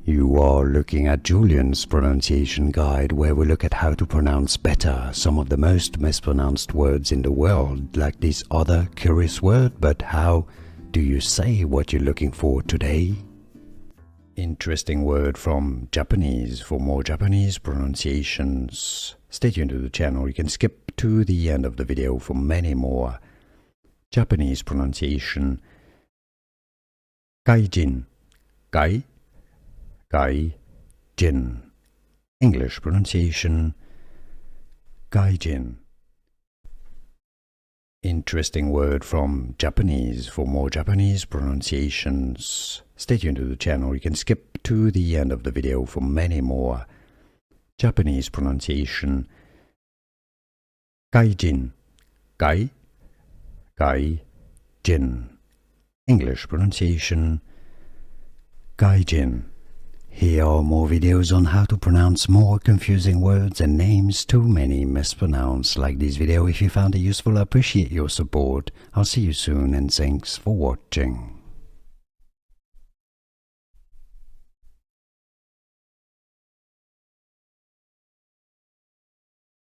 You are looking at Julian's pronunciation guide, where we look at how to pronounce better some of the most mispronounced words in the world, like this other curious word. But how do you say what you're looking for today? Interesting word from Japanese. For more Japanese pronunciations, stay tuned to the channel. You can skip to the end of the video for many more. Japanese pronunciation. Gaijin. Gaijin. English pronunciation. Gaijin. Interesting word from Japanese. For more Japanese pronunciations, stay tuned to the channel. You can skip to the end of the video for many more. Japanese pronunciation. Gaijin. Gaijin. English pronunciation. Gaijin. Here are more videos on how to pronounce more confusing words and names too many mispronounced. Like this video if you found it useful. I appreciate your support. I'll see you soon and thanks for watching.